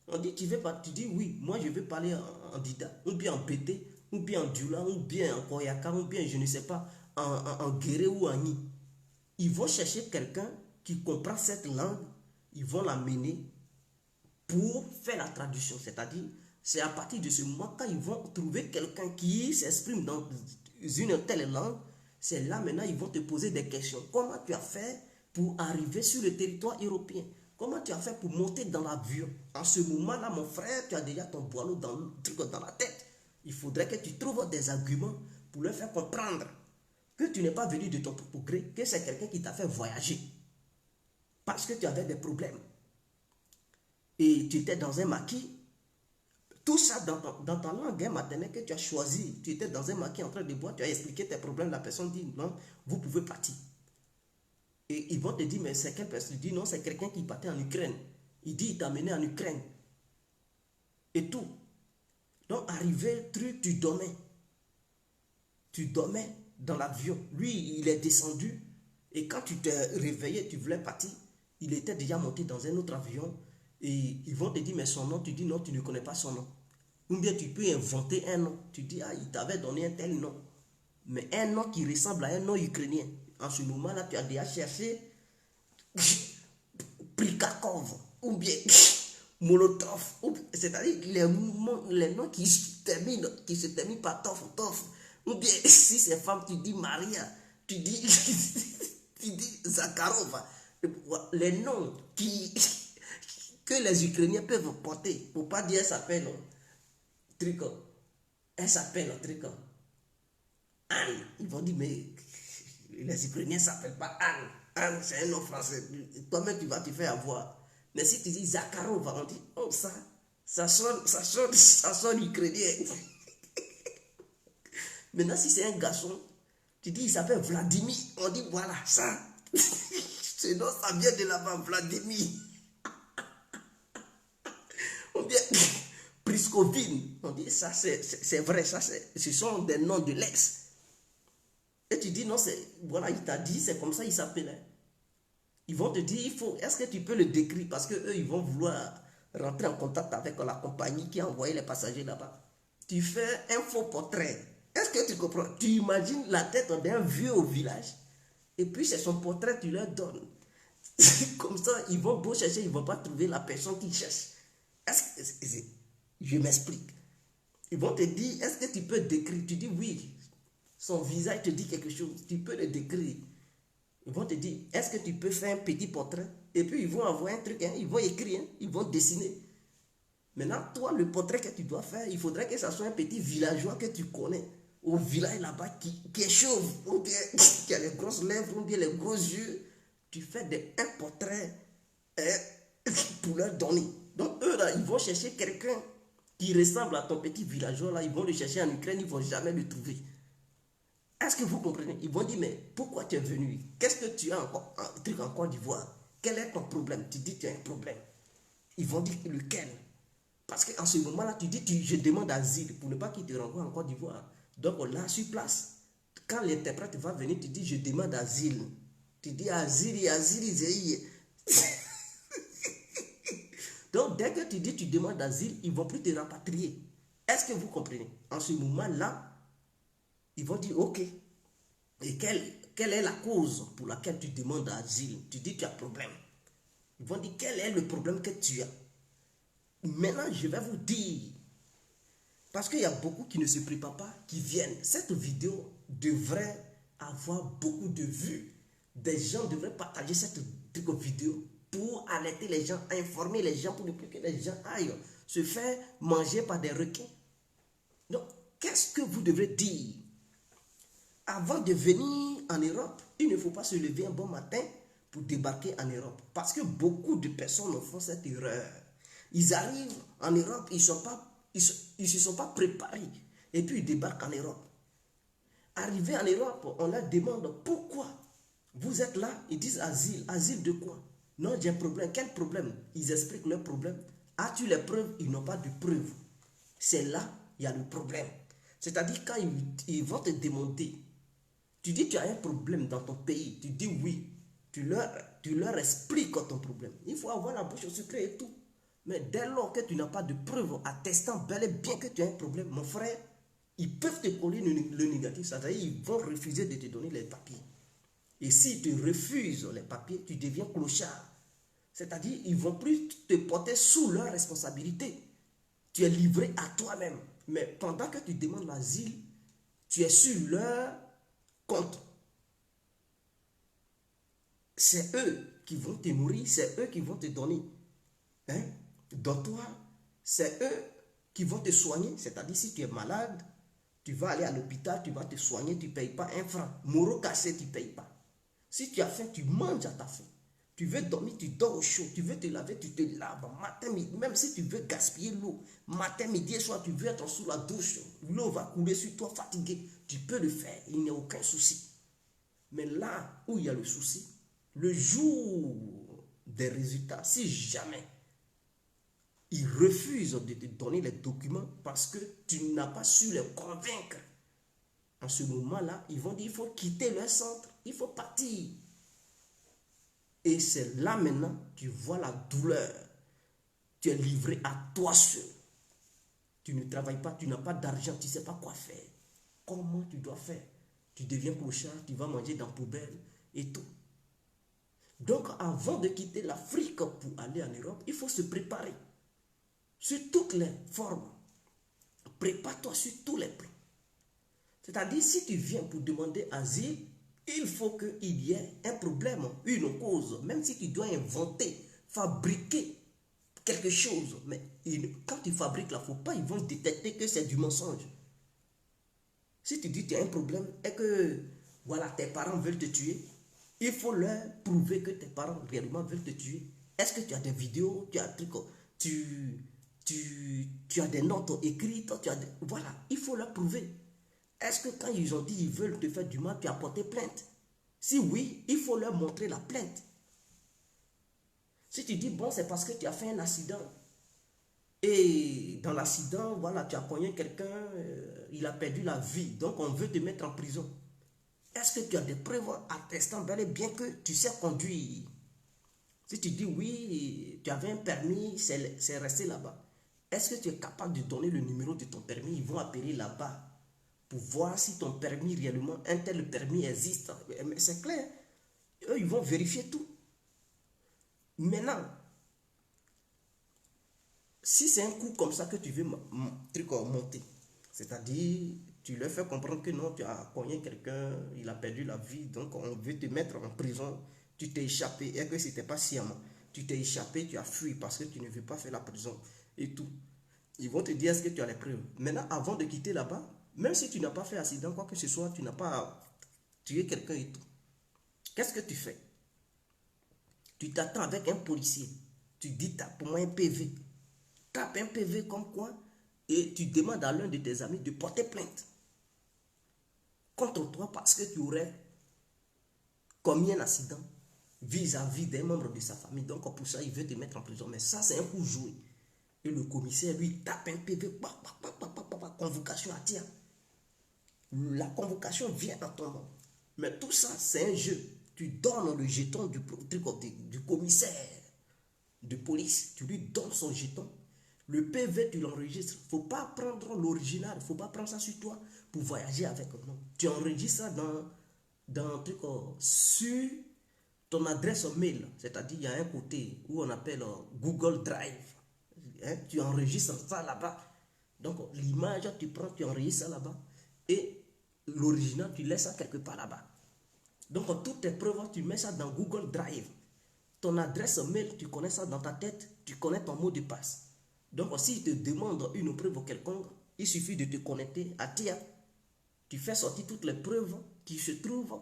On dit tu veux pas, tu dis oui. Moi je veux parler en dida, ou bien en bété, ou bien en dula, ou bien en koyaka, ou bien je ne sais pas, en guéré ou en ni. Ils vont chercher quelqu'un qui comprend cette langue, ils vont l'amener pour faire la traduction. C'est-à-dire, c'est à partir de ce moment quand ils vont trouver quelqu'un qui s'exprime dans une telle langue, c'est là maintenant ils vont te poser des questions. Comment tu as fait pour arriver sur le territoire européen? Comment tu as fait pour monter dans l'avion? En ce moment-là, mon frère, tu as déjà ton boileau dans la tête. Il faudrait que tu trouves des arguments pour leur faire comprendre que tu n'es pas venu de ton propre gré, que c'est quelqu'un qui t'a fait voyager. Parce que tu avais des problèmes. Et tu étais dans un maquis. Tout ça dans ta langue maternelle que tu as choisi. Tu étais dans un maquis en train de boire, tu as expliqué tes problèmes. La personne dit non, vous pouvez partir. Et ils vont te dire, mais c'est quelle personne? Tu dis non, c'est quelqu'un qui partait en Ukraine. Il dit, il t'a amené en Ukraine. Et tout. Donc, arrivé, tu dormais. Tu dormais dans l'avion. Lui, il est descendu. Et quand tu t'es réveillé, tu voulais partir, il était déjà monté dans un autre avion. Et ils vont te dire, mais son nom, tu dis non, tu ne connais pas son nom. Ou bien tu peux inventer un nom. Tu dis, ah, il t'avait donné un tel nom. Mais un nom qui ressemble à un nom ukrainien. En ce moment-là, tu as déjà cherché Prikakov ou bien Molotov. C'est-à-dire les noms qui se terminent par Tof. Ou bien si c'est femme, tu dis Maria. Tu dis, tu dis Zakharova. Les noms que les Ukrainiens peuvent porter. Pour ne pas dire elle s'appelle Tricot. Elle s'appelle Tricot. Anne. Ils vont dire, mais les Ukrainiens ne s'appellent pas Anne. Anne, c'est un nom français. Toi-même, tu vas te faire avoir. Mais si tu dis Zakharova, on dit, oh, ça sonne ukrainien. Maintenant, si c'est un garçon, tu dis, il s'appelle Vladimir. On dit, voilà, ça. Ce nom, ça vient de là-bas, Vladimir. On dit, Priscovine. On dit, ça, c'est vrai, ça, ce sont des noms de l'ex. Et tu dis, non, voilà, il t'a dit, c'est comme ça, il s'appelait. Ils vont te dire, est-ce que tu peux le décrire? Parce qu'eux, ils vont vouloir rentrer en contact avec la compagnie qui a envoyé les passagers là-bas. Tu fais un faux portrait. Est-ce que tu comprends? Tu imagines la tête d'un vieux au village, et puis c'est son portrait, tu leur donnes. Comme ça, ils vont beau chercher, ils ne vont pas trouver la personne qu'ils cherchent. Je m'explique. Ils vont te dire, est-ce que tu peux décrire? Tu dis oui. Son visage te dit quelque chose. Tu peux le décrire. Ils vont te dire, est-ce que tu peux faire un petit portrait? Et puis ils vont avoir un truc, hein, ils vont écrire, hein, ils vont dessiner. Maintenant, toi, le portrait que tu dois faire, il faudrait que ce soit un petit villageois que tu connais. Au village là-bas qui est chauve, ou bien qui a les grosses lèvres, ou bien les gros yeux. Tu fais un portrait pour leur donner. Donc eux là, ils vont chercher quelqu'un qui ressemble à ton petit villageois là. Ils vont le chercher en Ukraine, ils ne vont jamais le trouver. Est-ce que vous comprenez? Ils vont dire, mais pourquoi tu es venu? Qu'est-ce que tu as encore, un truc en Côte d'Ivoire? Quel est ton problème? Tu dis, tu as un problème. Ils vont dire, lequel? Parce qu'en ce moment-là, tu dis, je demande asile pour ne pas qu'il te renvoie en Côte d'Ivoire. Donc là, sur place, quand l'interprète va venir, tu dis, je demande asile. Tu dis, asile, asile. Donc, dès que tu dis, tu demandes asile, ils ne vont plus te rapatrier. Est-ce que vous comprenez? En ce moment-là, ils vont dire, ok, et quelle est la cause pour laquelle tu demandes asile? Tu dis, tu as problème. Ils vont dire, quel est le problème que tu as? Maintenant, je vais vous dire, parce qu'il y a beaucoup qui ne se préparent pas, qui viennent. Cette vidéo devrait avoir beaucoup de vues. Des gens devraient partager cette vidéo pour alerter les gens, informer les gens, pour ne plus que les gens aillent se faire manger par des requins. Donc, qu'est-ce que vous devrez dire? Avant de venir en Europe, il ne faut pas se lever un bon matin pour débarquer en Europe. Parce que beaucoup de personnes font cette erreur. Ils arrivent en Europe, ils ne se sont pas préparés. Et puis ils débarquent en Europe. Arrivés en Europe, on leur demande pourquoi vous êtes là. Ils disent asile. Asile de quoi? Non, j'ai un problème. Quel problème? Ils expliquent leur problème. As-tu les preuves? Ils n'ont pas de preuves. C'est là, il y a le problème. C'est-à-dire quand ils vont te demander, tu dis tu as un problème dans ton pays, tu dis oui, tu leur expliques ton problème. Il faut avoir la bouche au secret et tout. Mais dès lors que tu n'as pas de preuves attestant bel et bien que tu as un problème, mon frère, ils peuvent te coller le négatif. C'est-à-dire ils vont refuser de te donner les papiers. Et s'ils te refusent les papiers, tu deviens clochard. C'est-à-dire ils ne vont plus te porter sous leur responsabilité. Tu es livré à toi-même. Mais pendant que tu demandes l'asile, tu es sur leur compte. C'est eux qui vont te nourrir, c'est eux qui vont te donner. Hein? Dans toi, c'est eux qui vont te soigner. C'est-à-dire, si tu es malade, tu vas aller à l'hôpital, tu vas te soigner, tu ne payes pas un franc. Moreau cassé, tu ne payes pas. Si tu as faim, tu manges à ta faim. Tu veux dormir, tu dors au chaud. Tu veux te laver, tu te laves. Matin, midi, même si tu veux gaspiller l'eau, matin, midi et soir, tu veux être sous la douche. L'eau va couler sur toi, fatigué. Tu peux le faire, il n'y a aucun souci. Mais là où il y a le souci, le jour des résultats, si jamais ils refusent de te donner les documents parce que tu n'as pas su les convaincre, en ce moment-là, ils vont dire il faut quitter leur centre, il faut partir. Et c'est là maintenant, tu vois la douleur. Tu es livré à toi seul. Tu ne travailles pas, tu n'as pas d'argent, tu ne sais pas quoi faire. Comment tu dois faire? Tu deviens clochard, tu vas manger dans la poubelle et tout. Donc, avant de quitter l'Afrique pour aller en Europe, il faut se préparer sur toutes les formes. Prépare-toi sur tous les plans. C'est-à-dire, si tu viens pour demander asile, il faut qu'il y ait un problème, une cause. Même si tu dois inventer, fabriquer quelque chose. Mais quand tu fabriques là, il ne faut pas, ils vont détecter que c'est du mensonge. Si tu dis que tu as un problème et que voilà, tes parents veulent te tuer, il faut leur prouver que tes parents réellement veulent te tuer. Est-ce que tu as des vidéos, tu as des trucs, tu as des notes écrites, voilà, il faut leur prouver. Est-ce que quand ils ont dit qu'ils veulent te faire du mal, tu as porté plainte? Si oui, il faut leur montrer la plainte. Si tu dis, bon, c'est parce que tu as fait un accident. Et dans l'accident, voilà, tu as cogné quelqu'un, il a perdu la vie. Donc, on veut te mettre en prison. Est-ce que tu as des preuves attestant bel et bien que tu sais conduire? Si tu dis oui, tu avais un permis, c'est resté là-bas. Est-ce que tu es capable de donner le numéro de ton permis? Ils vont appeler là-bas pour voir si ton permis réellement, un tel permis existe. Mais c'est clair. Eux, ils vont vérifier tout. Maintenant, si c'est un coup comme ça que tu veux monter, C'est-à-dire, tu leur fais comprendre que non, tu as cogné quelqu'un, il a perdu la vie, donc on veut te mettre en prison. Tu t'es échappé, et que ce n'était pas sciemment. Tu t'es échappé, tu as fui parce que tu ne veux pas faire la prison et tout. Ils vont te dire est-ce que tu as les preuves. Maintenant, avant de quitter là-bas, même si tu n'as pas fait accident, quoi que ce soit, tu n'as pas tué quelqu'un et tout. Qu'est-ce que tu fais? Tu t'attends avec un policier. Tu dis, tape pour moi un PV. Tape un PV comme quoi et tu demandes à l'un de tes amis de porter plainte contre toi parce que tu aurais commis un accident vis-à-vis d'un membre de sa famille. Donc pour ça, il veut te mettre en prison. Mais ça, c'est un coup joué. Et le commissaire, lui, tape un PV, convocation à tir. La convocation vient à ton nom. Mais tout ça, c'est un jeu. Tu donnes le jeton du commissaire de police. Tu lui donnes son jeton. Le PV, tu l'enregistres. Il ne faut pas prendre l'original. Il ne faut pas prendre ça sur toi pour voyager avec. Non. Tu enregistres ça sur ton adresse mail. C'est-à-dire, il y a un côté où on appelle Google Drive. Hein, tu enregistres ça là-bas. Donc, l'image, tu prends, tu enregistres ça là-bas. Et l'original, tu laisses ça quelque part là-bas. Donc, toutes tes preuves, tu mets ça dans Google Drive. Ton adresse mail, tu connais ça dans ta tête. Tu connais ton mot de passe. Donc, s'il te demande une preuve quelconque, il suffit de te connecter à TIA. Tu fais sortir toutes les preuves qui se trouvent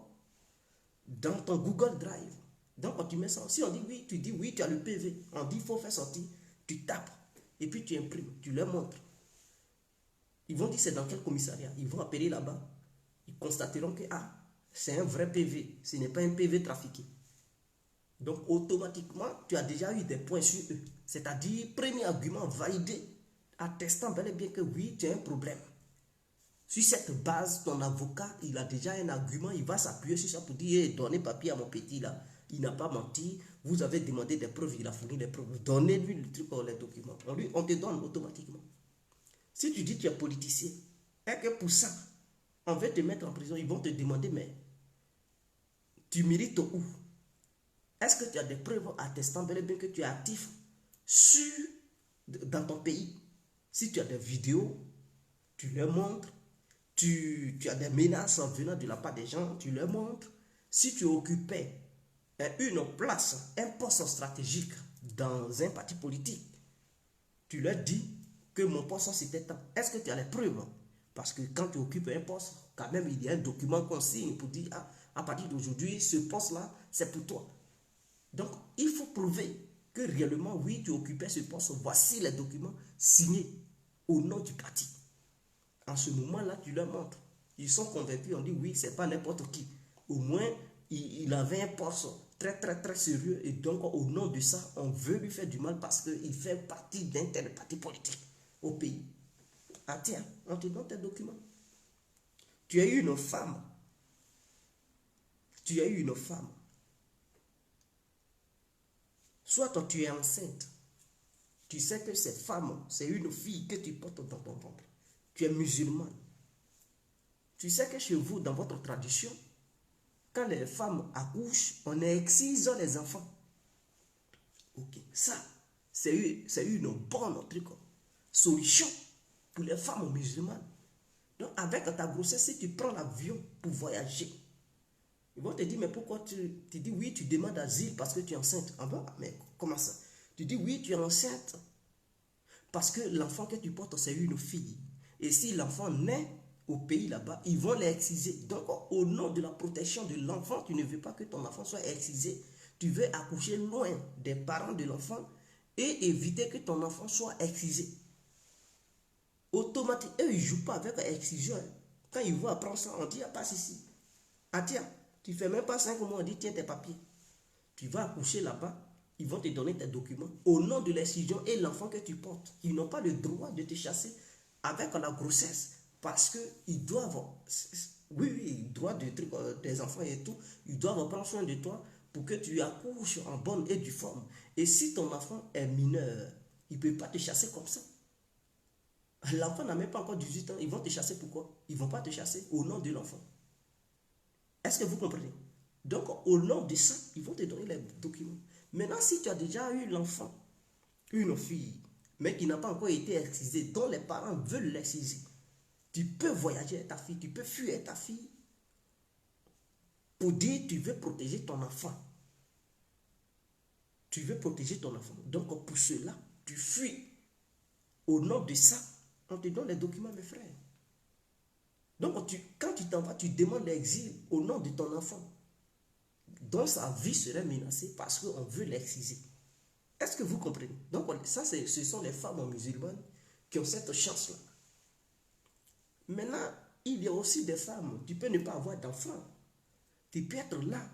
dans ton Google Drive. Donc, quand tu mets ça, si on dit oui, tu dis oui, tu as le PV. On dit il faut faire sortir. Tu tapes et puis tu imprimes, tu leur montres. Ils vont dire c'est dans quel commissariat. Ils vont appeler là-bas. Ils constateront que c'est un vrai PV. Ce n'est pas un PV trafiqué. Donc, automatiquement, tu as déjà eu des points sur eux. C'est-à-dire, premier argument validé, attestant bel et bien que oui, tu as un problème. Sur cette base, ton avocat, il a déjà un argument, il va s'appuyer sur ça pour dire hey, donnez papier à mon petit là. Il n'a pas menti, vous avez demandé des preuves, il a fourni des preuves. Donnez-lui le truc, les documents. On te donne automatiquement. Si tu dis que tu es politicien, et que pour ça, on veut te mettre en prison, ils vont te demander mais tu mérites où? Est-ce que tu as des preuves attestant bel et bien que tu es actif dans ton pays? Si tu as des vidéos, tu leur montres. Tu as des menaces venant de la part des gens, tu leur montres. Si tu occupais une place, un poste stratégique dans un parti politique, tu leur dis que mon poste c'était tant. Est-ce que tu as les preuves? Parce que quand tu occupes un poste, quand même il y a un document qu'on signe pour dire à partir d'aujourd'hui, ce poste-là, c'est pour toi. Donc, il faut prouver que réellement, oui, tu occupais ce poste. Voici les documents signés au nom du parti. En ce moment-là, tu leur montres. Ils sont convaincus, on dit oui, c'est pas n'importe qui. Au moins, il avait un poste très, très, très sérieux. Et donc, au nom de ça, on veut lui faire du mal parce qu'il fait partie d'un tel parti politique au pays. Ah tiens, on te donne tes documents. Tu as eu une femme. Tu as eu une femme. Soit toi, tu es enceinte. Tu sais que cette femme, c'est une fille que tu portes dans ton ventre. Tu es musulman. Tu sais que chez vous, dans votre tradition, quand les femmes accouchent, on excise les enfants. Ok, ça, c'est une bonne solution pour les femmes musulmanes. Donc, avec ta grossesse, si tu prends l'avion pour voyager, ils vont te dire, mais pourquoi tu dis oui, tu demandes asile parce que tu es enceinte. Ah bon, mais comment ça? Tu dis oui, tu es enceinte parce que l'enfant que tu portes, c'est une fille. Et si l'enfant naît au pays là-bas, ils vont l'exciser. Donc, au nom de la protection de l'enfant, tu ne veux pas que ton enfant soit excisé. Tu veux accoucher loin des parents de l'enfant et éviter que ton enfant soit excisé. Automatiquement, eux, ils ne jouent pas avec l'excision. Quand ils vont apprendre ça, on dit, ah, passe ici. Ah tiens, tu ne fais même pas 5 mois, on dit, tiens tes papiers. Tu vas accoucher là-bas, ils vont te donner tes documents au nom de l'excision et l'enfant que tu portes. Ils n'ont pas le droit de te chasser avec la grossesse parce qu'ils doivent, oui, droit des enfants et tout, ils doivent prendre soin de toi pour que tu accouches en bonne et due forme. Et si ton enfant est mineur, il ne peut pas te chasser comme ça. L'enfant n'a même pas encore 18 ans, ils vont te chasser pourquoi? Ils ne vont pas te chasser au nom de l'enfant. Est-ce que vous comprenez? Donc, au nom de ça, ils vont te donner les documents. Maintenant, si tu as déjà eu l'enfant, une fille, mais qui n'a pas encore été excisée, dont les parents veulent l'exciser, Tu peux voyager avec ta fille, tu peux fuir avec ta fille pour dire tu veux protéger ton enfant. Tu veux protéger ton enfant. Donc pour cela, tu fuis. Au nom de ça, on te donne les documents, mes frères. Donc quand tu t'en vas, tu demandes l'exil au nom de ton enfant. Donc sa vie serait menacée parce qu'on veut l'exiler. Est-ce que vous comprenez? Donc ça, ce sont les femmes musulmanes qui ont cette chance-là. Maintenant, il y a aussi des femmes, tu peux ne pas avoir d'enfants. Tu peux être là.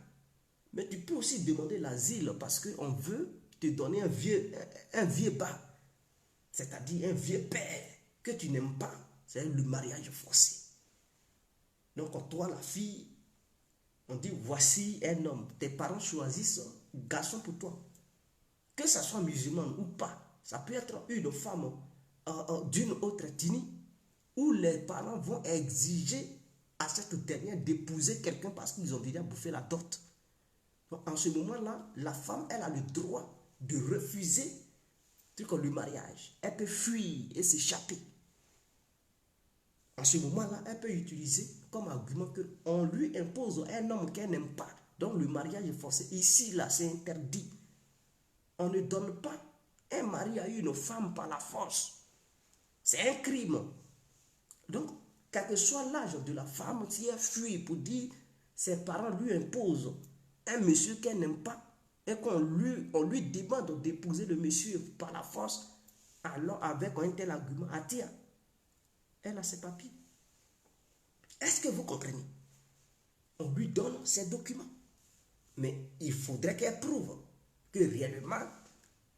Mais tu peux aussi demander l'asile parce qu'on veut te donner un vieux bas. C'est-à-dire un vieux père que tu n'aimes pas. C'est le mariage forcé. Donc toi, la fille, on dit voici un homme. Tes parents choisissent un garçon pour toi. Que ça soit musulman ou pas. Ça peut être une femme d'une autre ethnie où les parents vont exiger à cette dernière d'épouser quelqu'un parce qu'ils ont déjà bouffé la dot. Donc, en ce moment-là, la femme, elle a le droit de refuser le mariage. Elle peut fuir et s'échapper. En ce moment-là, elle peut utiliser comme argument qu'on lui impose un homme qu'elle n'aime pas. Donc le mariage est forcé. Ici, là, c'est interdit. On ne donne pas un mari à une femme par la force. C'est un crime. Donc, quel que soit l'âge de la femme, si elle fuit pour dire ses parents lui imposent un monsieur qu'elle n'aime pas et qu'on lui demande d'épouser le monsieur par la force, alors avec un tel argument, elle a ses papiers. Est-ce que vous comprenez? On lui donne ses documents. Mais il faudrait qu'elle prouve que réellement,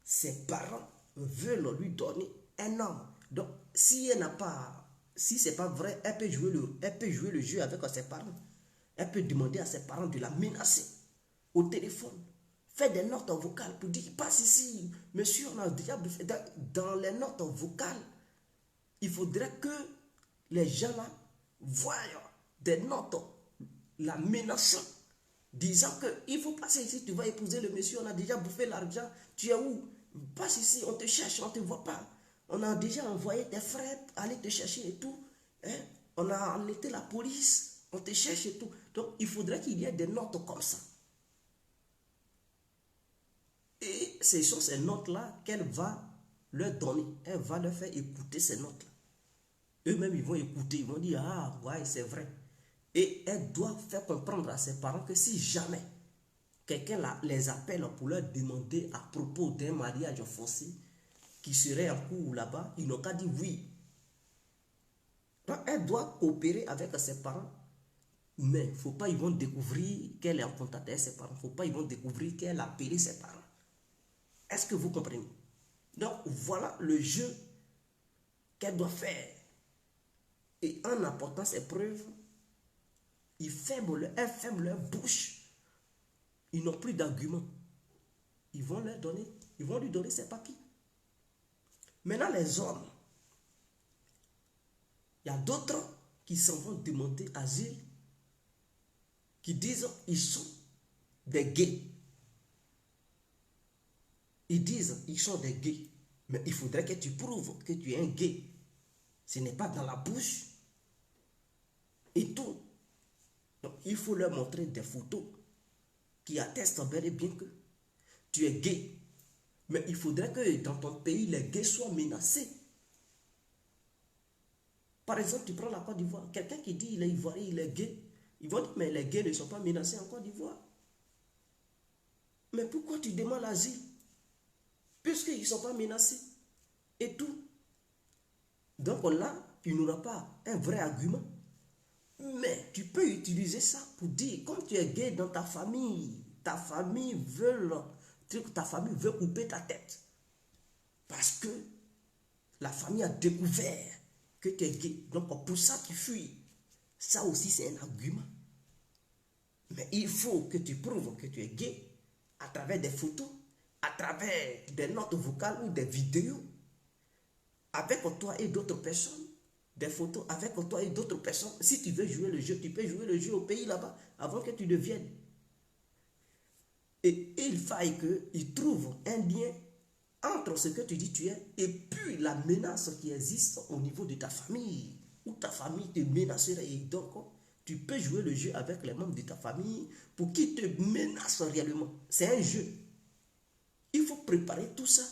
ses parents veulent lui donner un homme. Donc, si elle n'a pas, si ce n'est pas vrai, elle peut jouer le jeu avec ses parents. Elle peut demander à ses parents de la menacer au téléphone. Faire des notes vocales pour dire, passe ici, monsieur, on a déjà bouffé. Dans les notes vocales, il faudrait que les gens là voient des notes la menaçant, disant qu'il faut passer ici, tu vas épouser le monsieur, on a déjà bouffé l'argent, tu es où? Passe ici, on te cherche, on ne te voit pas. On a déjà envoyé tes frères aller te chercher et tout. Hein? On a alerté la police, on te cherche et tout. Donc, il faudrait qu'il y ait des notes comme ça. Et ce sont ces notes-là qu'elle va leur donner. Elle va leur faire écouter ces notes-là. Eux-mêmes, ils vont écouter, ils vont dire, ah, ouais, c'est vrai. Et elle doit faire comprendre à ses parents que si jamais quelqu'un les appelle pour leur demander à propos d'un mariage forcé qui serait en cours là-bas, ils n'ont qu'à dire oui. Donc, elle doit coopérer avec ses parents. Mais il ne faut pas, ils vont découvrir qu'elle est en contact avec ses parents. Il ne faut pas, ils vont découvrir qu'elle a appelé ses parents. Est-ce que vous comprenez? Donc, voilà le jeu qu'elle doit faire. Et en apportant ses preuves, elle ferme leur bouche. Ils n'ont plus d'arguments. Ils vont lui donner ses papiers. Maintenant, les hommes, il y a d'autres qui s'en vont demander asile, qui disent qu'ils sont des gays. Ils disent qu'ils sont des gays. Mais il faudrait que tu prouves que tu es un gay. Ce n'est pas dans la bouche et tout. Donc, il faut leur montrer des photos qui attestent bel et bien que tu es gay. Mais il faudrait que dans ton pays, les gays soient menacés. Par exemple, tu prends la Côte d'Ivoire. Quelqu'un qui dit qu'il est ivoirien, il est gay. Ils vont dire, mais les gays ne sont pas menacés en Côte d'Ivoire. Mais pourquoi tu demandes l'asile? Puisqu'ils ne sont pas menacés. Et tout. Donc là, il n'aura pas un vrai argument. Mais tu peux utiliser ça pour dire, comme tu es gay dans ta famille veut couper ta tête. Parce que la famille a découvert que tu es gay. Donc pour ça, tu fuis. Ça aussi, c'est un argument. Mais il faut que tu prouves que tu es gay à travers des photos, à travers des notes vocales ou des vidéos, avec toi et d'autres personnes. Des photos avec toi et d'autres personnes. Si tu veux jouer le jeu, tu peux jouer le jeu au pays là-bas avant que tu deviennes. Et il faille qu'ils trouvent un lien entre ce que tu dis tu es et puis la menace qui existe au niveau de ta famille. ou ta famille te menacerait. Et donc, tu peux jouer le jeu avec les membres de ta famille pour qu'ils te menacent réellement. C'est un jeu. Il faut préparer tout ça.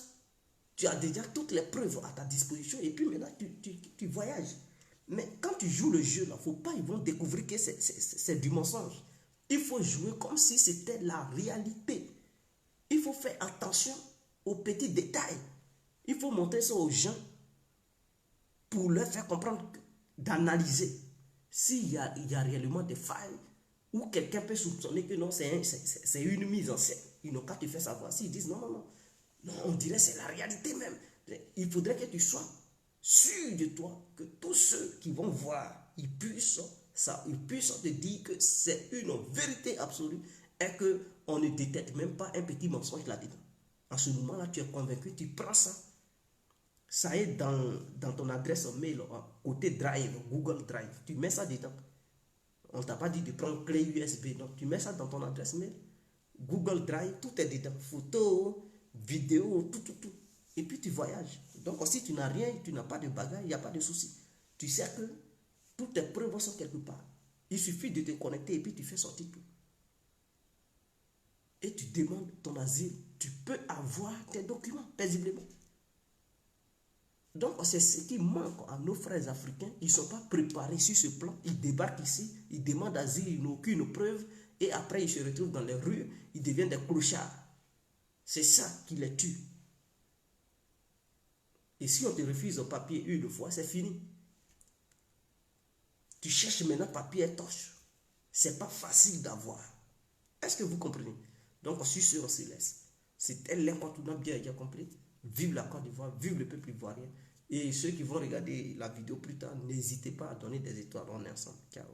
Tu as déjà toutes les preuves à ta disposition et puis maintenant tu voyages. Mais quand tu joues le jeu, il ne faut pas, ils vont découvrir que c'est du mensonge. Il faut jouer comme si c'était la réalité. Il faut faire attention aux petits détails. Il faut montrer ça aux gens pour leur faire comprendre, d'analyser s'il y a réellement des failles ou quelqu'un peut soupçonner que non, c'est une mise en scène. Ils n'ont qu'à te faire savoir. S'ils disent non, non, non, non, on dirait que c'est la réalité même. Il faudrait que tu sois sûr de toi, que tous ceux qui vont voir, ils puissent te dire que c'est une vérité absolue et qu'on ne détecte même pas un petit mensonge là-dedans. En ce moment-là, tu es convaincu, tu prends ça. Ça est dans ton adresse mail, côté Drive, Google Drive. Tu mets ça dedans. On ne t'a pas dit de prendre clé USB. Donc, tu mets ça dans ton adresse mail. Google Drive, tout est dedans. Photos, vidéos, tout. Et puis, tu voyages. Donc, si tu n'as rien, tu n'as pas de bagages, il n'y a pas de souci. Tu sais que toutes tes preuves sont quelque part. Il suffit de te connecter et puis tu fais sortir tout. Et tu demandes ton asile. Tu peux avoir tes documents paisiblement. Donc, c'est ce qui manque à nos frères africains. Ils ne sont pas préparés sur ce plan. Ils débarquent ici, ils demandent asile, ils n'ont aucune preuve. Et après, ils se retrouvent dans les rues, ils deviennent des clochards. C'est ça qui les tue. Et si on te refuse un papier une fois, c'est fini. Tu cherches maintenant papier et torche. Ce n'est pas facile d'avoir. Est-ce que vous comprenez? Donc, sur ce, on se laisse. C'était l'incontournable bien compris. Vive la Côte d'Ivoire, vive le peuple ivoirien. Et ceux qui vont regarder la vidéo plus tard, n'hésitez pas à donner des étoiles. On est ensemble. Ciao.